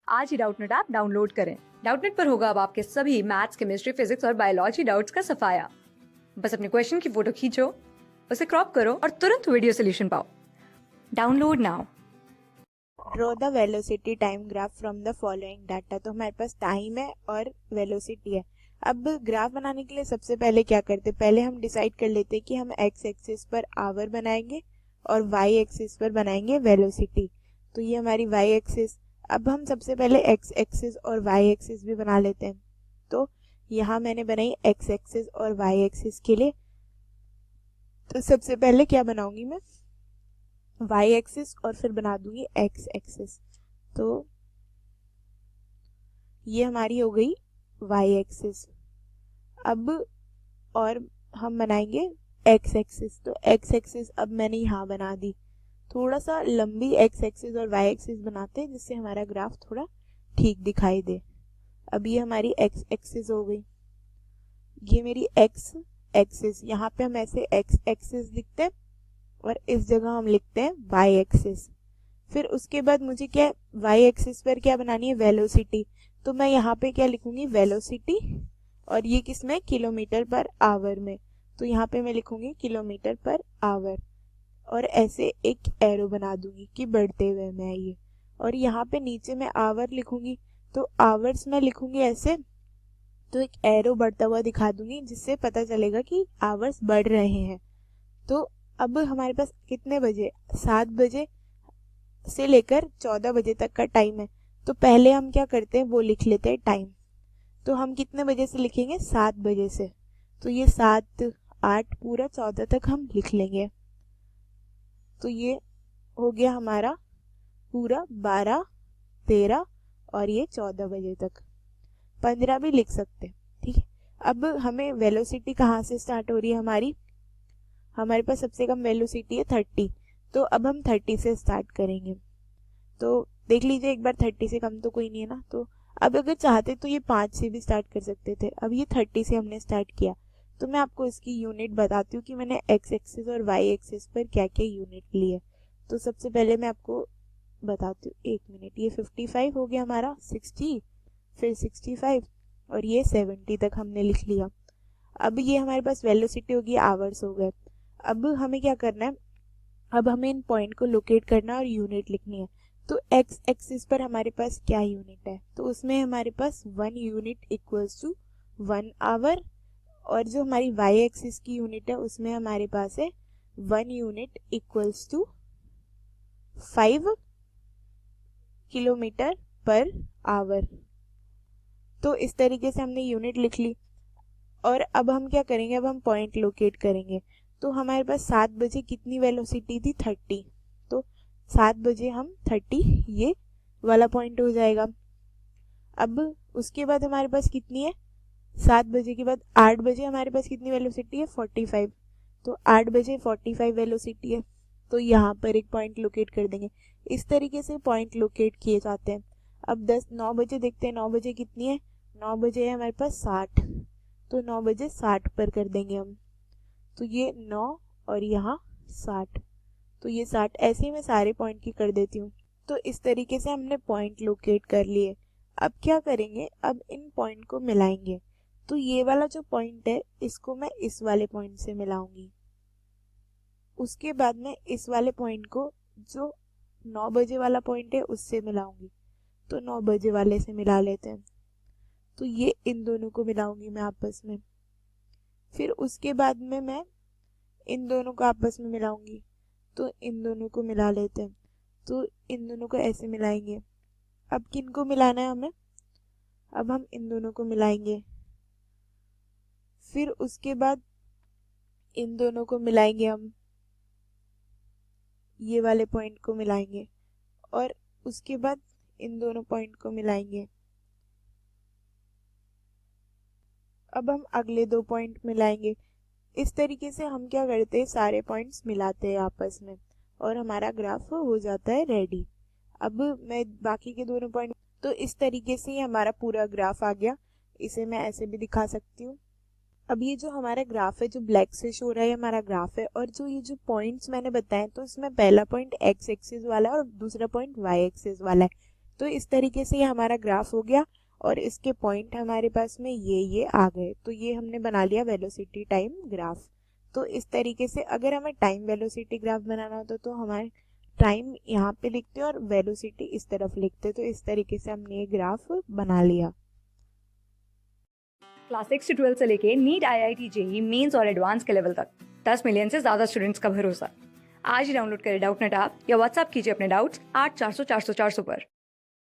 आज ही Doubtnut app download करें। Doubtnut पर होगा अब आपके सभी मैथ्स, केमिस्ट्री, फिजिक्स और बायोलॉजी डाउट्स का सफाया। बस अपने क्वेश्चन की फोटो खींचो, उसे क्रॉप करो और तुरंत वीडियो सोल्यूशन पाओ। Download now. Draw the velocity time graph from the following data. तो हमारे पास टाइम है और वेलोसिटी है। अब ग्राफ बनाने के लिए सबसे पहले क्या करते, पहले हम डिसाइड कर लेते कि हम एक्स एक्सिस पर आवर बनाएंगे और वाई एक्सिस पर बनाएंगे वेलोसिटी। तो ये हमारी वाई एक्सिस। अब हम सबसे पहले एक्स एक्सिस और वाई एक्सिस भी बना लेते हैं। तो यहाँ मैंने बनाई एक्स एक्सिस और वाई एक्सिस के लिए। तो सबसे पहले क्या बनाऊंगी मैं, वाई एक्सिस और फिर बना दूंगी एक्स एक्सिस। तो ये हमारी हो गई वाई एक्सिस। अब और हम बनाएंगे एक्स एक्सिस। तो एक्स एक्सिस अब मैंने यहाँ बना दी। थोड़ा सा लंबी एक्स एक्सिस और वाई एक्सिस बनाते हैं जिससे हमारा ग्राफ थोड़ा ठीक दिखाई दे। अब ये हमारी एक्स एक्सिस हो गई, ये मेरी एक्स एक्सिस। यहाँ पे हम ऐसे एक्स एक्सिस लिखते हैं और इस जगह हम लिखते हैं वाई एक्सिस। फिर उसके बाद मुझे क्या, वाई एक्सिस पर क्या बनानी है, वेलोसिटी। तो मैं यहाँ पे क्या लिखूंगी, वेलोसिटी, और ये किसमें, किलोमीटर पर आवर में। तो यहाँ पे मैं लिखूंगी किलोमीटर पर आवर और ऐसे एक एरो बना दूंगी कि बढ़ते हुए में ये। और यहाँ पे नीचे मैं आवर लिखूंगी, तो आवर्स में लिखूंगी ऐसे, तो एक एरो बढ़ता हुआ दिखा दूंगी जिससे पता चलेगा कि आवर्स बढ़ रहे हैं। तो अब हमारे पास कितने बजे, 7 बजे से लेकर 14 बजे तक का टाइम है। तो पहले हम क्या करते हैं, वो लिख लेते हैं टाइम। तो हम कितने बजे से लिखेंगे, 7 बजे से। तो ये 7, 8 पूरा 14 तक हम लिख लेंगे। तो ये हो गया हमारा पूरा 12, 13 और ये 14 बजे तक। 15 भी लिख सकते हैं, ठीक है। अब हमें वेलोसिटी कहाँ से स्टार्ट हो रही है, हमारे पास सबसे कम वेलोसिटी है 30। तो अब हम 30 से स्टार्ट करेंगे। तो देख लीजिए एक बार, 30 से कम तो कोई नहीं है ना। तो अब अगर चाहते तो ये 5 से भी स्टार्ट कर सकते थे। अब ये 30 से हमने स्टार्ट किया। तो मैं आपको इसकी यूनिट बताती हूँ कि मैंने एक्स एक्सिस और वाई एक्सिस पर क्या क्या यूनिट ली है। तो सबसे पहले मैं आपको बताती हूँ, 1 मिनट। ये 55 हो गया हमारा, 60, फिर 65 और ये 70 तक हमने लिख लिया। अब ये हमारे पास वेलोसिटी होगी, आवर्स हो गए। अब हमें क्या करना है, अब हमें इन पॉइंट को लोकेट करना और यूनिट लिखनी है। तो एक्स एक्सिस पर हमारे पास क्या यूनिट है, तो उसमें हमारे पास 1 यूनिट इक्वल्स टू 1 आवर। और जो हमारी वाई एक्सिस की यूनिट है उसमें हमारे पास है 1 unit equals to 5 kilometre per hour. तो इस तरीके से हमने यूनिट लिख ली। और अब हम क्या करेंगे, अब हम पॉइंट लोकेट करेंगे। तो हमारे पास 7 बजे कितनी वेलोसिटी थी, 30। तो 7 बजे हम 30, ये वाला पॉइंट हो जाएगा। अब उसके बाद हमारे पास कितनी है, 7 बजे के बाद 8 बजे हमारे पास कितनी वेलोसिटी है, 45। तो 8 बजे 45 वेलोसिटी है। तो यहाँ पर एक पॉइंट लोकेट कर देंगे। इस तरीके से पॉइंट लोकेट किए जाते हैं। अब 9 बजे देखते हैं, 9 बजे कितनी है, 9 बजे है हमारे पास 60। तो 9 बजे 60 पर कर देंगे हम। तो ये 9 और यहाँ 60। तो ये 60, ऐसे ही मैं सारे पॉइंट की कर देती हूँ। तो इस तरीके से हमने पॉइंट लोकेट कर लिए। अब क्या करेंगे, अब इन पॉइंट को मिलाएंगे। तो ये वाला जो पॉइंट है इसको मैं इस वाले पॉइंट से मिलाऊंगी। उसके बाद मैं इस वाले पॉइंट को जो 9 बजे वाला पॉइंट है उससे मिलाऊंगी। तो 9 बजे वाले से मिला लेते हैं। तो ये इन दोनों को मिलाऊंगी मैं आपस में। फिर उसके बाद में मैं इन दोनों को आपस में मिलाऊंगी। तो इन दोनों को मिला लेते हैं। तो इन दोनों को ऐसे मिलाएंगे। अब किन को मिलाना है हमें, अब हम इन दोनों को मिलाएंगे। फिर उसके बाद इन दोनों को मिलाएंगे, हम ये वाले पॉइंट को मिलाएंगे। और उसके बाद इन दोनों पॉइंट को मिलाएंगे। अब हम अगले 2 पॉइंट मिलाएंगे। इस तरीके से हम क्या करते हैं, सारे पॉइंट्स मिलाते हैं आपस में और हमारा ग्राफ हो जाता है रेडी। अब मैं बाकी के दोनों पॉइंट, तो इस तरीके से ही हमारा पूरा ग्राफ आ गया। इसे मैं ऐसे भी दिखा सकती हूँ। अब ये जो हमारा ग्राफ है, जो ब्लैक से शो रहा है हमारा ग्राफ है, और जो ये जो पॉइंट्स मैंने बताए, तो इसमें पहला पॉइंट एक्स एक्सिस वाला है और दूसरा पॉइंट वाई एक्सिस वाला है। तो इस तरीके से ये हमारा ग्राफ हो गया और इसके पॉइंट हमारे पास में ये आ गए। तो ये हमने बना लिया वेलोसिटी टाइम ग्राफ। तो इस तरीके से अगर हमें टाइम वेलोसिटी ग्राफ बनाना होता तो हमारे टाइम यहाँ पे लिखते और वेलोसिटी इस तरफ लिखते। तो इस तरीके से हमने ये ग्राफ बना लिया। क्लास 6 से 12 से लेके नीट, IIT, जेईई मेंस और एडवांस के लेवल तक 10 मिलियन से ज्यादा स्टूडेंट्स का भरोसा। आज ही डाउनलोड करें डाउटनेट ऐप या व्हाट्सएप कीजिए अपने डाउट्स 8400 400 400 पर।